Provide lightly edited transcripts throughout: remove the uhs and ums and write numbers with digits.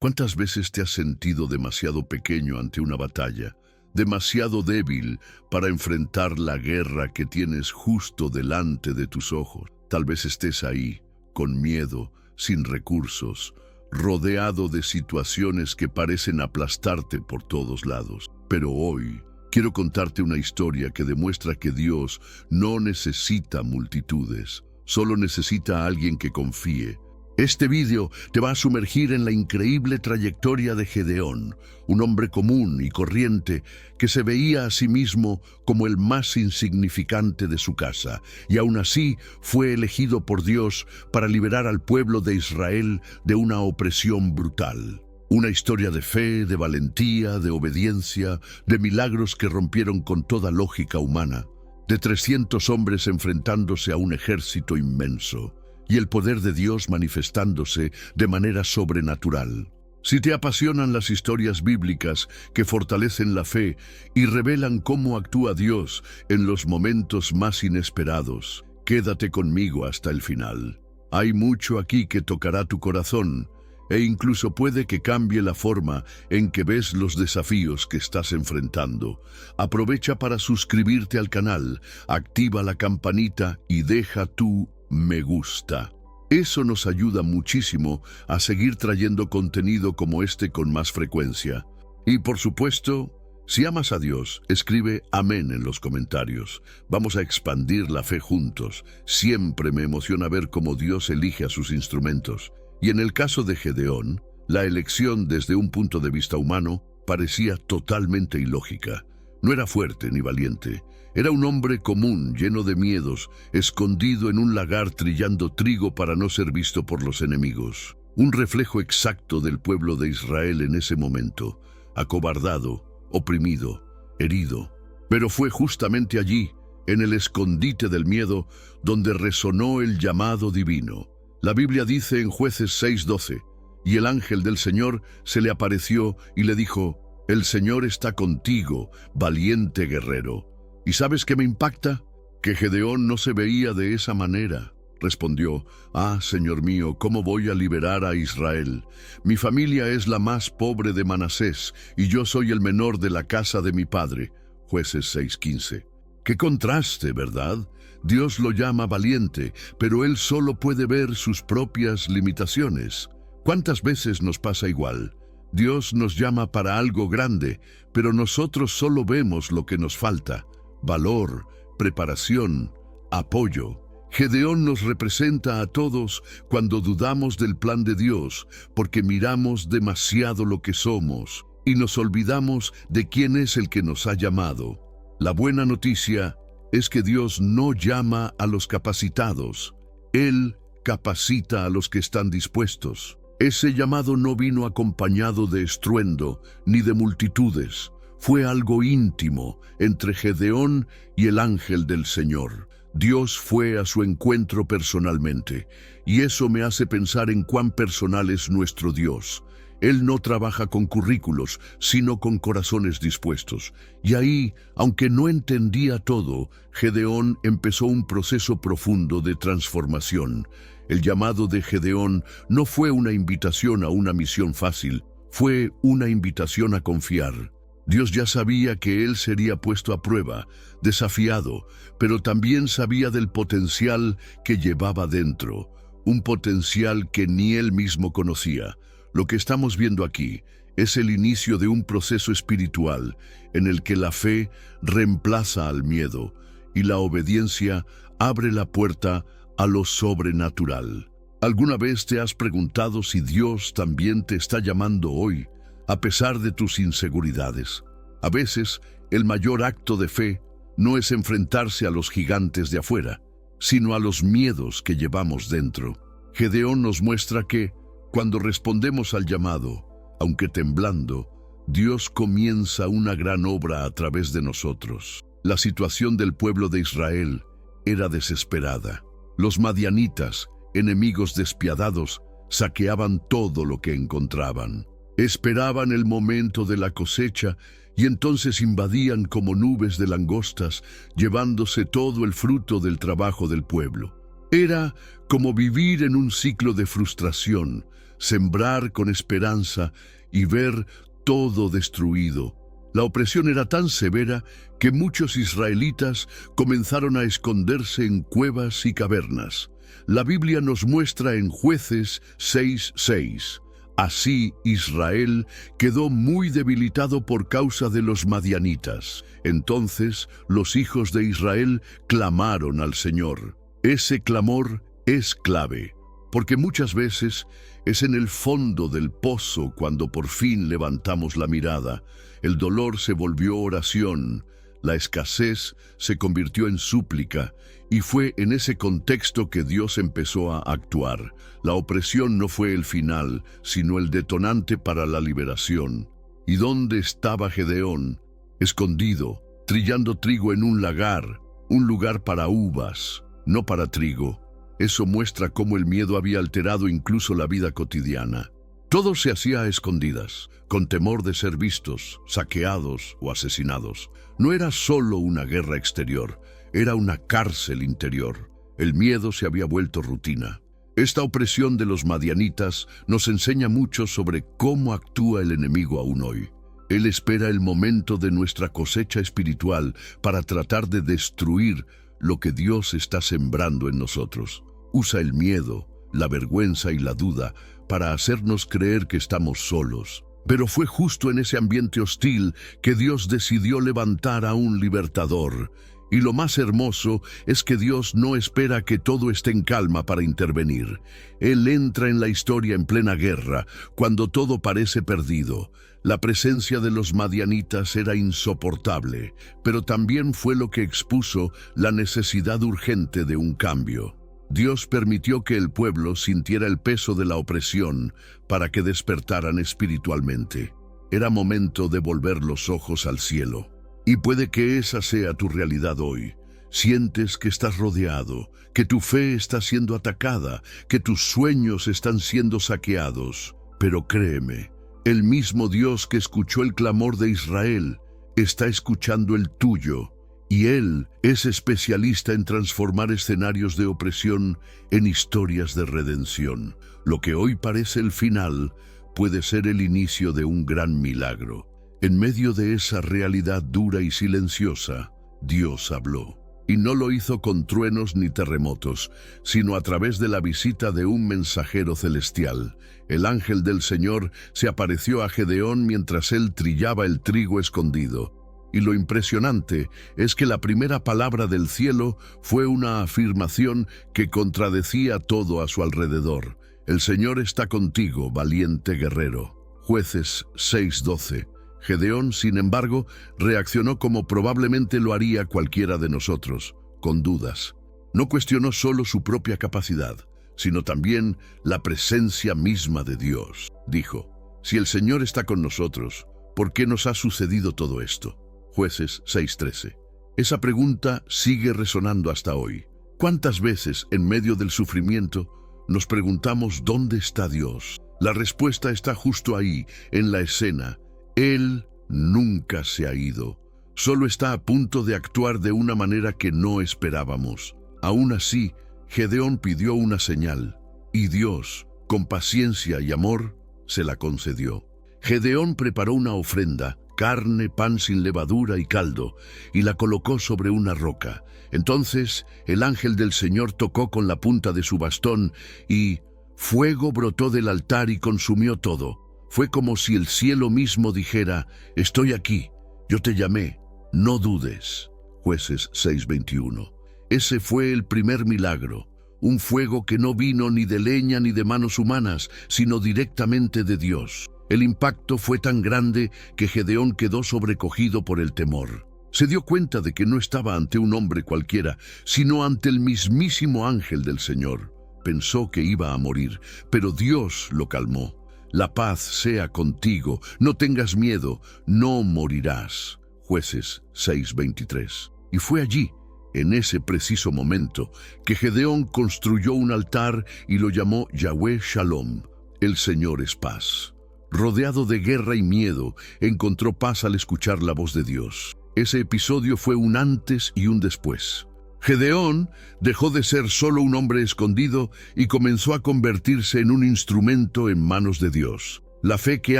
¿Cuántas veces te has sentido demasiado pequeño ante una batalla, demasiado débil para enfrentar la guerra que tienes justo delante de tus ojos? Tal vez estés ahí, con miedo, sin recursos, rodeado de situaciones que parecen aplastarte por todos lados. Pero hoy quiero contarte una historia que demuestra que Dios no necesita multitudes, solo necesita a alguien que confíe. Este vídeo te va a sumergir en la increíble trayectoria de Gedeón, un hombre común y corriente que se veía a sí mismo como el más insignificante de su casa, y aún así fue elegido por Dios para liberar al pueblo de Israel de una opresión brutal. Una historia de fe, de valentía, de obediencia, de milagros que rompieron con toda lógica humana, de 300 hombres enfrentándose a un ejército inmenso, y el poder de Dios manifestándose de manera sobrenatural. Si te apasionan las historias bíblicas que fortalecen la fe y revelan cómo actúa Dios en los momentos más inesperados, quédate conmigo hasta el final. Hay mucho aquí que tocará tu corazón e incluso puede que cambie la forma en que ves los desafíos que estás enfrentando. Aprovecha para suscribirte al canal, activa la campanita y deja tu me gusta. Eso nos ayuda muchísimo a seguir trayendo contenido como este con más frecuencia. Y por supuesto, si amas a Dios, escribe amén en los comentarios. Vamos a expandir la fe juntos. Siempre me emociona ver cómo Dios elige a sus instrumentos. Y en el caso de Gedeón, la elección desde un punto de vista humano parecía totalmente ilógica. No era fuerte ni valiente. Era un hombre común, lleno de miedos, escondido en un lagar trillando trigo para no ser visto por los enemigos. Un reflejo exacto del pueblo de Israel en ese momento, acobardado, oprimido, herido. Pero fue justamente allí, en el escondite del miedo, donde resonó el llamado divino. La Biblia dice en Jueces 6:12, y el ángel del Señor se le apareció y le dijo: «El Señor está contigo, valiente guerrero». ¿Y sabes qué me impacta? Que Gedeón no se veía de esa manera. Respondió: «Ah, Señor mío, ¿cómo voy a liberar a Israel? Mi familia es la más pobre de Manasés, y yo soy el menor de la casa de mi padre». Jueces 6:15. ¡Qué contraste!, ¿verdad? Dios lo llama valiente, pero él solo puede ver sus propias limitaciones. ¿Cuántas veces nos pasa igual? Dios nos llama para algo grande, pero nosotros solo vemos lo que nos falta: valor, preparación, apoyo. Gedeón nos representa a todos cuando dudamos del plan de Dios, porque miramos demasiado lo que somos y nos olvidamos de quién es el que nos ha llamado. La buena noticia es que Dios no llama a los capacitados, Él capacita a los que están dispuestos. Ese llamado no vino acompañado de estruendo ni de multitudes. Fue algo íntimo entre Gedeón y el ángel del Señor. Dios fue a su encuentro personalmente, y eso me hace pensar en cuán personal es nuestro Dios. Él no trabaja con currículos, sino con corazones dispuestos. Y ahí, aunque no entendía todo, Gedeón empezó un proceso profundo de transformación. El llamado de Gedeón no fue una invitación a una misión fácil, fue una invitación a confiar. Dios ya sabía que él sería puesto a prueba, desafiado, pero también sabía del potencial que llevaba dentro, un potencial que ni él mismo conocía. Lo que estamos viendo aquí es el inicio de un proceso espiritual en el que la fe reemplaza al miedo y la obediencia abre la puerta a lo sobrenatural. ¿Alguna vez te has preguntado si Dios también te está llamando hoy, a pesar de tus inseguridades? A veces, el mayor acto de fe no es enfrentarse a los gigantes de afuera, sino a los miedos que llevamos dentro. Gedeón nos muestra que, cuando respondemos al llamado, aunque temblando, Dios comienza una gran obra a través de nosotros. La situación del pueblo de Israel era desesperada. Los madianitas, enemigos despiadados, saqueaban todo lo que encontraban. Esperaban el momento de la cosecha y entonces invadían como nubes de langostas, llevándose todo el fruto del trabajo del pueblo. Era como vivir en un ciclo de frustración, sembrar con esperanza y ver todo destruido. La opresión era tan severa que muchos israelitas comenzaron a esconderse en cuevas y cavernas. La Biblia nos muestra en Jueces 6:6. Así Israel quedó muy debilitado por causa de los madianitas. Entonces los hijos de Israel clamaron al Señor. Ese clamor es clave, porque muchas veces es en el fondo del pozo cuando por fin levantamos la mirada. El dolor se volvió oración, la escasez se convirtió en súplica, y fue en ese contexto que Dios empezó a actuar. La opresión no fue el final, sino el detonante para la liberación. ¿Y dónde estaba Gedeón? Escondido, trillando trigo en un lagar, un lugar para uvas, no para trigo. Eso muestra cómo el miedo había alterado incluso la vida cotidiana. Todo se hacía a escondidas, con temor de ser vistos, saqueados o asesinados. No era solo una guerra exterior, era una cárcel interior. El miedo se había vuelto rutina. Esta opresión de los madianitas nos enseña mucho sobre cómo actúa el enemigo aún hoy. Él espera el momento de nuestra cosecha espiritual para tratar de destruir lo que Dios está sembrando en nosotros. Usa el miedo, la vergüenza y la duda para hacernos creer que estamos solos. Pero fue justo en ese ambiente hostil que Dios decidió levantar a un libertador. Y lo más hermoso es que Dios no espera que todo esté en calma para intervenir. Él entra en la historia en plena guerra, cuando todo parece perdido. La presencia de los madianitas era insoportable, pero también fue lo que expuso la necesidad urgente de un cambio. Dios permitió que el pueblo sintiera el peso de la opresión para que despertaran espiritualmente. Era momento de volver los ojos al cielo. Y puede que esa sea tu realidad hoy. Sientes que estás rodeado, que tu fe está siendo atacada, que tus sueños están siendo saqueados. Pero créeme, el mismo Dios que escuchó el clamor de Israel está escuchando el tuyo. Y Él es especialista en transformar escenarios de opresión en historias de redención. Lo que hoy parece el final puede ser el inicio de un gran milagro. En medio de esa realidad dura y silenciosa, Dios habló. Y no lo hizo con truenos ni terremotos, sino a través de la visita de un mensajero celestial. El ángel del Señor se apareció a Gedeón mientras él trillaba el trigo escondido. Y lo impresionante es que la primera palabra del cielo fue una afirmación que contradecía todo a su alrededor. El Señor está contigo, valiente guerrero. Jueces 6:12. Gedeón, sin embargo, reaccionó como probablemente lo haría cualquiera de nosotros, con dudas. No cuestionó solo su propia capacidad, sino también la presencia misma de Dios. Dijo, si el Señor está con nosotros, ¿por qué nos ha sucedido todo esto? Jueces 6:13. Esa pregunta sigue resonando hasta hoy. ¿Cuántas veces, en medio del sufrimiento, nos preguntamos dónde está Dios? La respuesta está justo ahí, en la escena. Él nunca se ha ido. Solo está a punto de actuar de una manera que no esperábamos. Aún así, Gedeón pidió una señal, y Dios, con paciencia y amor, se la concedió. Gedeón preparó una ofrenda, carne, pan sin levadura y caldo, y la colocó sobre una roca. Entonces el ángel del Señor tocó con la punta de su bastón, y fuego brotó del altar y consumió todo. Fue como si el cielo mismo dijera, estoy aquí, yo te llamé, no dudes. Jueces 6:21. Ese fue el primer milagro, un fuego que no vino ni de leña ni de manos humanas, sino directamente de Dios. El impacto fue tan grande que Gedeón quedó sobrecogido por el temor. Se dio cuenta de que no estaba ante un hombre cualquiera, sino ante el mismísimo ángel del Señor. Pensó que iba a morir, pero Dios lo calmó. La paz sea contigo, no tengas miedo, no morirás. Jueces 6:23. Y fue allí, en ese preciso momento, que Gedeón construyó un altar y lo llamó Yahweh Shalom, el Señor es paz. Rodeado de guerra y miedo, encontró paz al escuchar la voz de Dios. Ese episodio fue un antes y un después. Gedeón dejó de ser solo un hombre escondido y comenzó a convertirse en un instrumento en manos de Dios. La fe que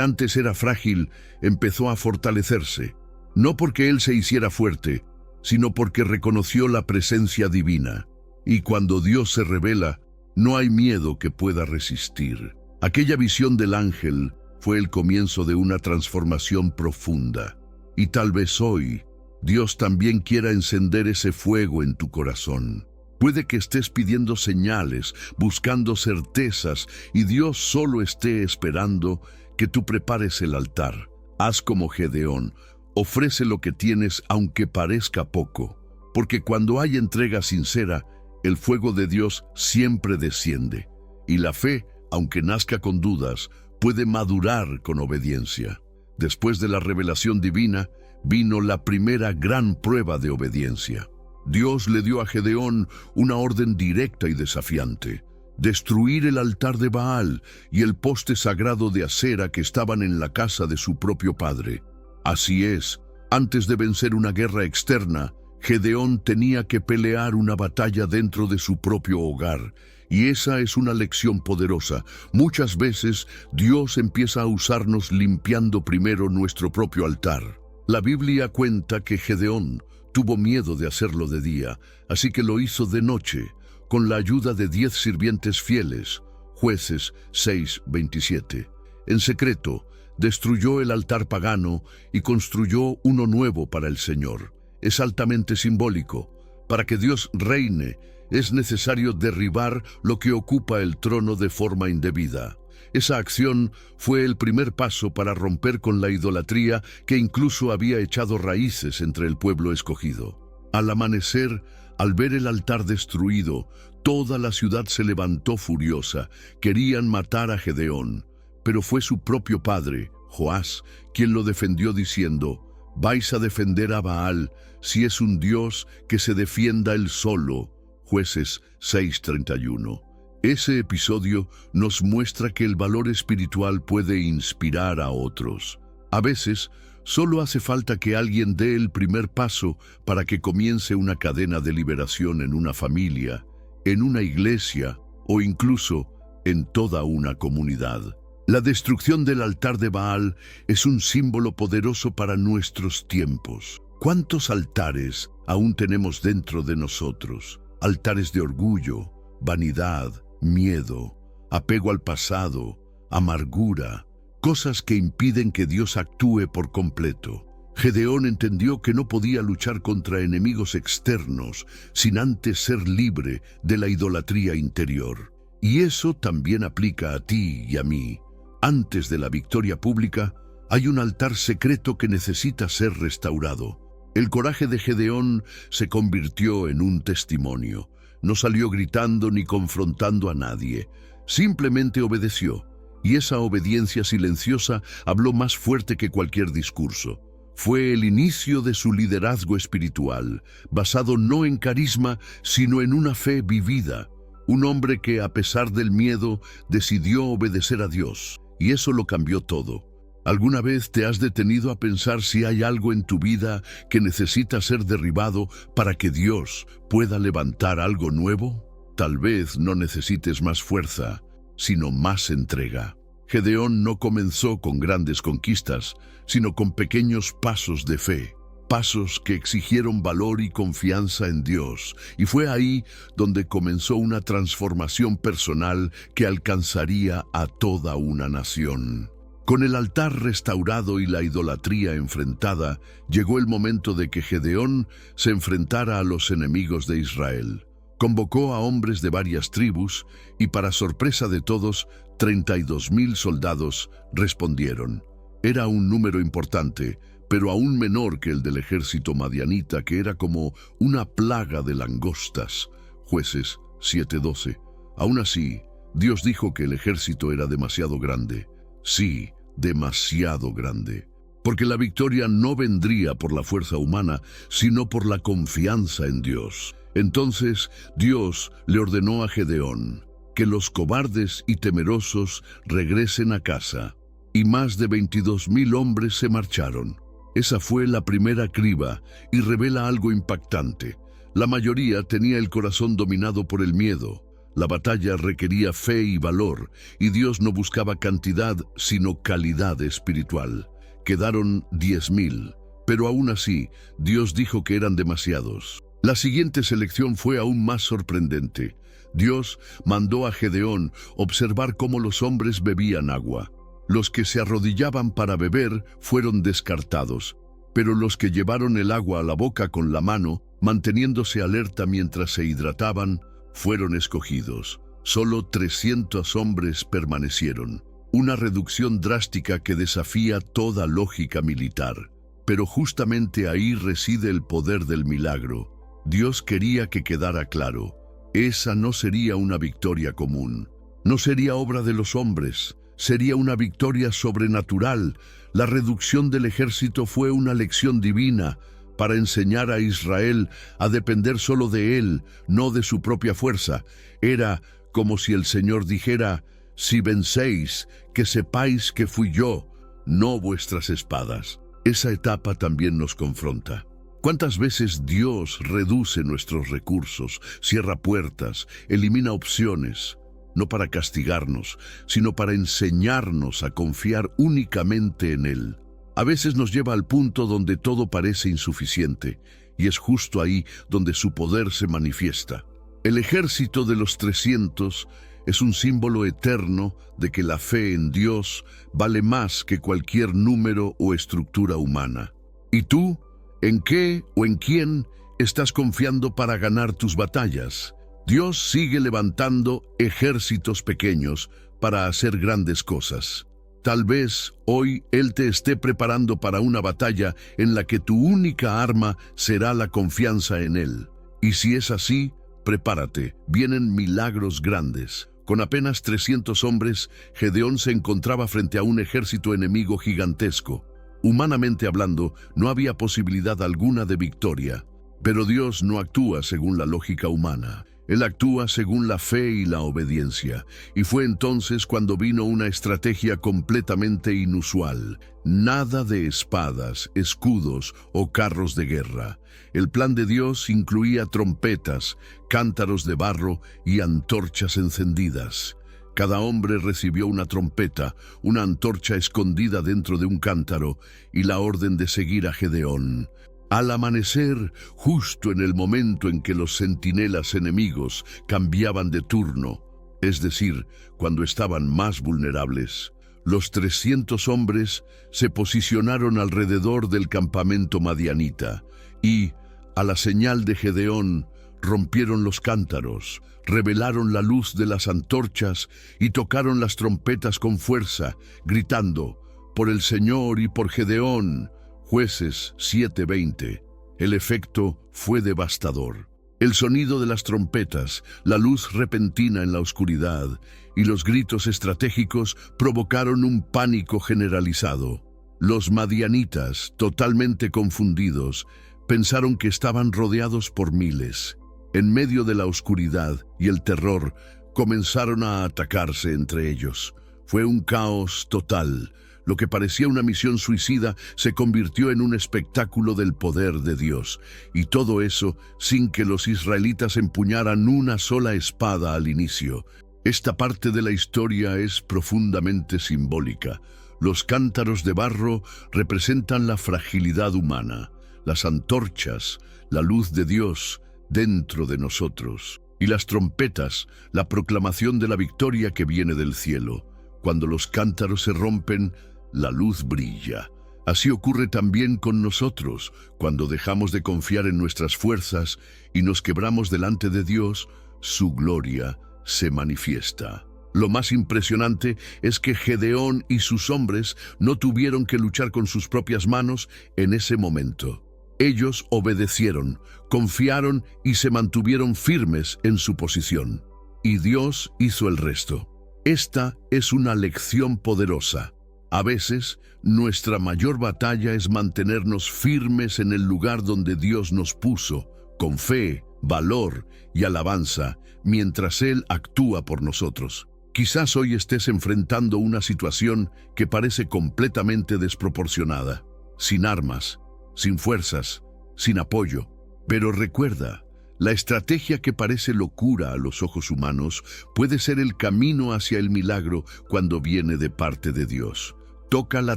antes era frágil empezó a fortalecerse, no porque él se hiciera fuerte, sino porque reconoció la presencia divina. Y cuando Dios se revela, no hay miedo que pueda resistir. Aquella visión del ángel fue el comienzo de una transformación profunda. Y tal vez hoy, Dios también quiera encender ese fuego en tu corazón. Puede que estés pidiendo señales, buscando certezas, y Dios solo esté esperando que tú prepares el altar. Haz como Gedeón, ofrece lo que tienes aunque parezca poco, porque cuando hay entrega sincera, el fuego de Dios siempre desciende, y la fe, aunque nazca con dudas, puede madurar con obediencia. Después de la revelación divina, vino la primera gran prueba de obediencia. Dios le dio a Gedeón una orden directa y desafiante: destruir el altar de Baal y el poste sagrado de Acera que estaban en la casa de su propio padre. Así es, antes de vencer una guerra externa, Gedeón tenía que pelear una batalla dentro de su propio hogar. Y esa es una lección poderosa. Muchas veces Dios empieza a usarnos limpiando primero nuestro propio altar. La Biblia cuenta que Gedeón tuvo miedo de hacerlo de día, así que lo hizo de noche, con la ayuda de 10 sirvientes fieles. Jueces 6:27. En secreto, destruyó el altar pagano y construyó uno nuevo para el Señor. Es altamente simbólico. Para que Dios reine, es necesario derribar lo que ocupa el trono de forma indebida. Esa acción fue el primer paso para romper con la idolatría que incluso había echado raíces entre el pueblo escogido. Al amanecer, al ver el altar destruido, toda la ciudad se levantó furiosa. Querían matar a Gedeón, pero fue su propio padre, Joás, quien lo defendió diciendo: «Vais a defender a Baal, si es un Dios, que se defienda él solo». Jueces 6:31. Ese episodio nos muestra que el valor espiritual puede inspirar a otros. A veces, solo hace falta que alguien dé el primer paso para que comience una cadena de liberación en una familia, en una iglesia o incluso en toda una comunidad. La destrucción del altar de Baal es un símbolo poderoso para nuestros tiempos. ¿Cuántos altares aún tenemos dentro de nosotros? Altares de orgullo, vanidad, miedo, apego al pasado, amargura, cosas que impiden que Dios actúe por completo. Gedeón entendió que no podía luchar contra enemigos externos sin antes ser libre de la idolatría interior. Y eso también aplica a ti y a mí. Antes de la victoria pública, hay un altar secreto que necesita ser restaurado. El coraje de Gedeón se convirtió en un testimonio. No salió gritando ni confrontando a nadie. Simplemente obedeció. Y esa obediencia silenciosa habló más fuerte que cualquier discurso. Fue el inicio de su liderazgo espiritual, basado no en carisma, sino en una fe vivida. Un hombre que, a pesar del miedo, decidió obedecer a Dios. Y eso lo cambió todo. ¿Alguna vez te has detenido a pensar si hay algo en tu vida que necesita ser derribado para que Dios pueda levantar algo nuevo? Tal vez no necesites más fuerza, sino más entrega. Gedeón no comenzó con grandes conquistas, sino con pequeños pasos de fe, pasos que exigieron valor y confianza en Dios, y fue ahí donde comenzó una transformación personal que alcanzaría a toda una nación. Con el altar restaurado y la idolatría enfrentada, llegó el momento de que Gedeón se enfrentara a los enemigos de Israel. Convocó a hombres de varias tribus y, para sorpresa de todos, 32,000 soldados respondieron. Era un número importante, pero aún menor que el del ejército madianita, que era como una plaga de langostas. Jueces 7:12. Aún así, Dios dijo que el ejército era demasiado grande. Sí, demasiado grande. Porque la victoria no vendría por la fuerza humana, sino por la confianza en Dios. Entonces Dios le ordenó a Gedeón que los cobardes y temerosos regresen a casa. Y más de 22,000 hombres se marcharon. Esa fue la primera criba y revela algo impactante. La mayoría tenía el corazón dominado por el miedo. La batalla requería fe y valor, y Dios no buscaba cantidad, sino calidad espiritual. Quedaron 10,000, pero aún así, Dios dijo que eran demasiados. La siguiente selección fue aún más sorprendente. Dios mandó a Gedeón observar cómo los hombres bebían agua. Los que se arrodillaban para beber fueron descartados, pero los que llevaron el agua a la boca con la mano, manteniéndose alerta mientras se hidrataban, fueron escogidos. Solo 300 hombres permanecieron, una reducción drástica que desafía toda lógica militar. Pero justamente ahí reside el poder del milagro. Dios quería que quedara claro, esa no sería una victoria común, no sería obra de los hombres, sería una victoria sobrenatural. La reducción del ejército fue una lección divina para enseñar a Israel a depender solo de él, no de su propia fuerza. Era como si el Señor dijera: si vencéis, que sepáis que fui yo, no vuestras espadas. Esa etapa también nos confronta. ¿Cuántas veces Dios reduce nuestros recursos, cierra puertas, elimina opciones? No para castigarnos, sino para enseñarnos a confiar únicamente en Él. A veces nos lleva al punto donde todo parece insuficiente, y es justo ahí donde su poder se manifiesta. El ejército de los 300 es un símbolo eterno de que la fe en Dios vale más que cualquier número o estructura humana. ¿Y tú? ¿En qué o en quién estás confiando para ganar tus batallas? Dios sigue levantando ejércitos pequeños para hacer grandes cosas. Tal vez hoy Él te esté preparando para una batalla en la que tu única arma será la confianza en Él. Y si es así, prepárate, vienen milagros grandes. Con apenas 300 hombres, Gedeón se encontraba frente a un ejército enemigo gigantesco. Humanamente hablando, no había posibilidad alguna de victoria. Pero Dios no actúa según la lógica humana. Él actúa según la fe y la obediencia. Y fue entonces cuando vino una estrategia completamente inusual. Nada de espadas, escudos o carros de guerra. El plan de Dios incluía trompetas, cántaros de barro y antorchas encendidas. Cada hombre recibió una trompeta, una antorcha escondida dentro de un cántaro y la orden de seguir a Gedeón. Al amanecer, justo en el momento en que los centinelas enemigos cambiaban de turno, es decir, cuando estaban más vulnerables, los 300 hombres se posicionaron alrededor del campamento madianita y, a la señal de Gedeón, rompieron los cántaros, revelaron la luz de las antorchas y tocaron las trompetas con fuerza, gritando: «Por el Señor y por Gedeón». Jueces 7:20. El efecto fue devastador. El sonido de las trompetas, la luz repentina en la oscuridad y los gritos estratégicos provocaron un pánico generalizado. Los madianitas, totalmente confundidos, pensaron que estaban rodeados por miles. En medio de la oscuridad y el terror, comenzaron a atacarse entre ellos. Fue un caos total. Lo que parecía una misión suicida se convirtió en un espectáculo del poder de Dios. Y todo eso sin que los israelitas empuñaran una sola espada al inicio. Esta parte de la historia es profundamente simbólica. Los cántaros de barro representan la fragilidad humana. Las antorchas, la luz de Dios dentro de nosotros. Y las trompetas, la proclamación de la victoria que viene del cielo. Cuando los cántaros se rompen, la luz brilla. Así ocurre también con nosotros. Cuando dejamos de confiar en nuestras fuerzas y nos quebramos delante de Dios, su gloria se manifiesta. Lo más impresionante es que Gedeón y sus hombres no tuvieron que luchar con sus propias manos en ese momento. Ellos obedecieron, confiaron y se mantuvieron firmes en su posición. Y Dios hizo el resto. Esta es una lección poderosa. A veces, nuestra mayor batalla es mantenernos firmes en el lugar donde Dios nos puso, con fe, valor y alabanza, mientras Él actúa por nosotros. Quizás hoy estés enfrentando una situación que parece completamente desproporcionada, sin armas, sin fuerzas, sin apoyo. Pero recuerda, La estrategia que parece locura a los ojos humanos puede ser el camino hacia el milagro cuando viene de parte de Dios. Toca la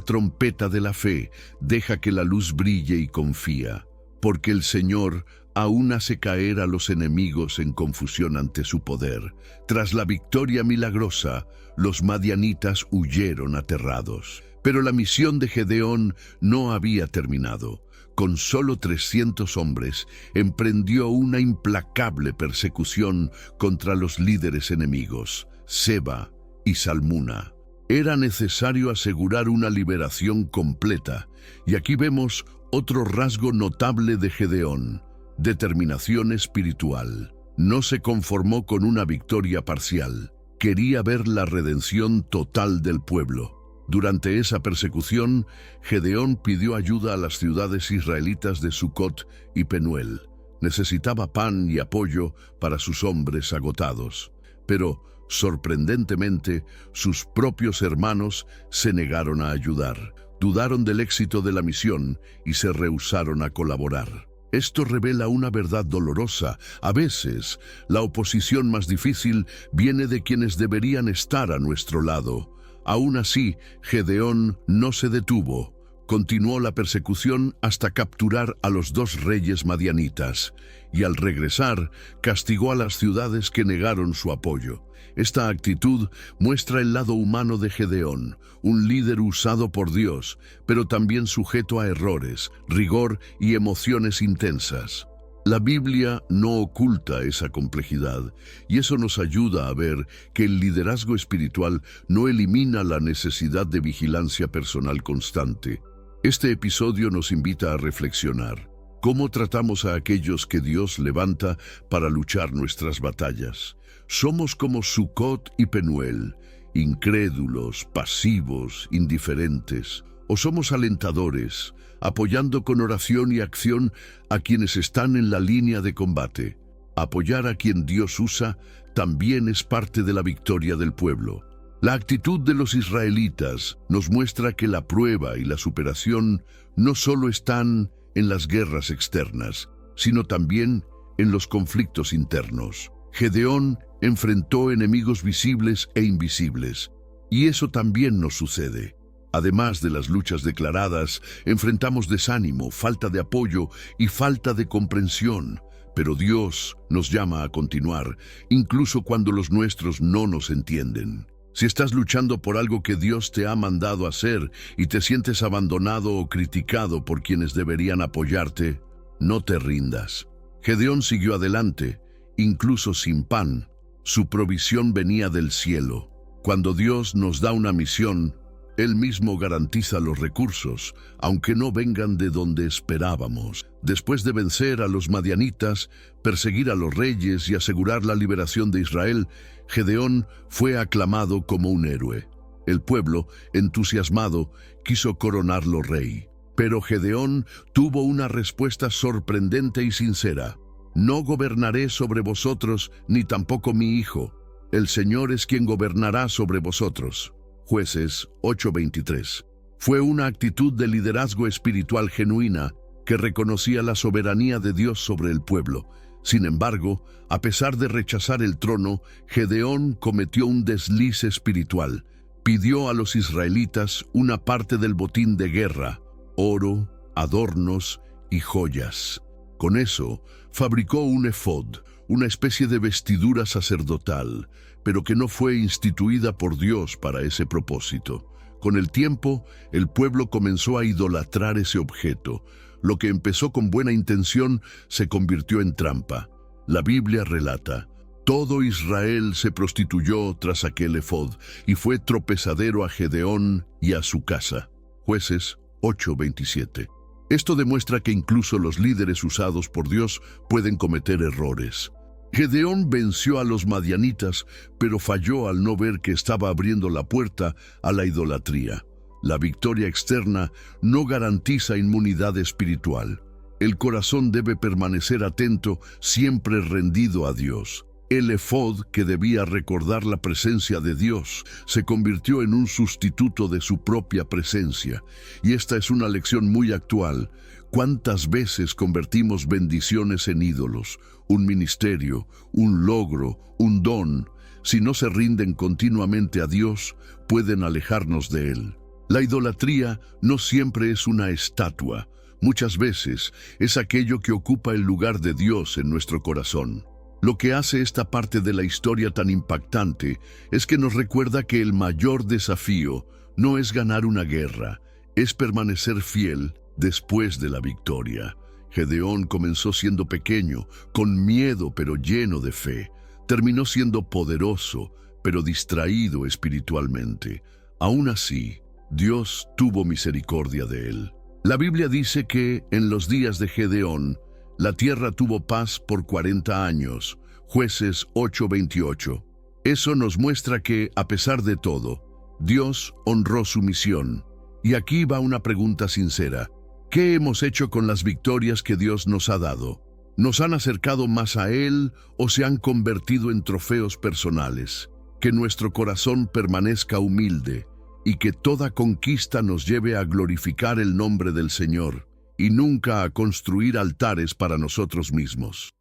trompeta de la fe, deja que la luz brille y confía, porque el Señor aún hace caer a los enemigos en confusión ante su poder. Tras la victoria milagrosa, los madianitas huyeron aterrados. Pero la misión de Gedeón no había terminado. Con solo 300 hombres, emprendió una implacable persecución contra los líderes enemigos, Seba y Salmuna. Era necesario asegurar una liberación completa, y aquí vemos otro rasgo notable de Gedeón: determinación espiritual. No se conformó con una victoria parcial, quería ver la redención total del pueblo. Durante esa persecución, Gedeón pidió ayuda a las ciudades israelitas de Sucot y Penuel. Necesitaba pan y apoyo para sus hombres agotados. Pero, sorprendentemente, sus propios hermanos se negaron a ayudar. Dudaron del éxito de la misión y se rehúsaron a colaborar. Esto revela una verdad dolorosa. A veces, la oposición más difícil viene de quienes deberían estar a nuestro lado. Aún así, Gedeón no se detuvo. Continuó la persecución hasta capturar a los 2 reyes madianitas, y al regresar, castigó a las ciudades que negaron su apoyo. Esta actitud muestra el lado humano de Gedeón, un líder usado por Dios, pero también sujeto a errores, rigor y emociones intensas. La Biblia no oculta esa complejidad, y eso nos ayuda a ver que el liderazgo espiritual no elimina la necesidad de vigilancia personal constante. Este episodio nos invita a reflexionar. ¿Cómo tratamos a aquellos que Dios levanta para luchar nuestras batallas? Somos como Sucot y Penuel, incrédulos, pasivos, indiferentes, o somos alentadores, apoyando con oración y acción a quienes están en la línea de combate. Apoyar a quien Dios usa también es parte de la victoria del pueblo. La actitud de los israelitas nos muestra que la prueba y la superación no solo están en las guerras externas, sino también en los conflictos internos. Gedeón enfrentó enemigos visibles e invisibles, y eso también nos sucede. Además de las luchas declaradas, enfrentamos desánimo, falta de apoyo y falta de comprensión. Pero Dios nos llama a continuar, incluso cuando los nuestros no nos entienden. Si estás luchando por algo que Dios te ha mandado hacer y te sientes abandonado o criticado por quienes deberían apoyarte, no te rindas. Gedeón siguió adelante, incluso sin pan. Su provisión venía del cielo. Cuando Dios nos da una misión, Él mismo garantiza los recursos, aunque no vengan de donde esperábamos. Después de vencer a los madianitas, perseguir a los reyes y asegurar la liberación de Israel, Gedeón fue aclamado como un héroe. El pueblo, entusiasmado, quiso coronarlo rey. Pero Gedeón tuvo una respuesta sorprendente y sincera. No gobernaré sobre vosotros, ni tampoco mi hijo. El Señor es quien gobernará sobre vosotros. Jueces 8:23. Fue una actitud de liderazgo espiritual genuina que reconocía la soberanía de Dios sobre el pueblo. Sin embargo, a pesar de rechazar el trono, Gedeón cometió un desliz espiritual. Pidió a los israelitas una parte del botín de guerra, oro, adornos y joyas. Con eso, fabricó un efod, una especie de vestidura sacerdotal, pero que no fue instituida por Dios para ese propósito. Con el tiempo, el pueblo comenzó a idolatrar ese objeto. Lo que empezó con buena intención se convirtió en trampa. La Biblia relata: todo Israel se prostituyó tras aquel efod y fue tropezadero a Gedeón y a su casa. Jueces 8:27. Esto demuestra que incluso los líderes usados por Dios pueden cometer errores. Gedeón venció a los madianitas, pero falló al no ver que estaba abriendo la puerta a la idolatría. La victoria externa no garantiza inmunidad espiritual. El corazón debe permanecer atento, siempre rendido a Dios. El efod, que debía recordar la presencia de Dios, se convirtió en un sustituto de su propia presencia. Y esta es una lección muy actual. ¿Cuántas veces convertimos bendiciones en ídolos? Un ministerio, un logro, un don. Si no se rinden continuamente a Dios, pueden alejarnos de Él. La idolatría no siempre es una estatua. Muchas veces es aquello que ocupa el lugar de Dios en nuestro corazón. Lo que hace esta parte de la historia tan impactante es que nos recuerda que el mayor desafío no es ganar una guerra, es permanecer fiel después de la victoria. Gedeón comenzó siendo pequeño, con miedo pero lleno de fe. Terminó siendo poderoso, pero distraído espiritualmente. Aún así, Dios tuvo misericordia de él. La Biblia dice que en los días de Gedeón, la tierra tuvo paz por 40 años, Jueces 8:28. Eso nos muestra que, a pesar de todo, Dios honró su misión. Y aquí va una pregunta sincera. ¿Qué hemos hecho con las victorias que Dios nos ha dado? ¿Nos han acercado más a Él o se han convertido en trofeos personales? Que nuestro corazón permanezca humilde y que toda conquista nos lleve a glorificar el nombre del Señor y nunca a construir altares para nosotros mismos.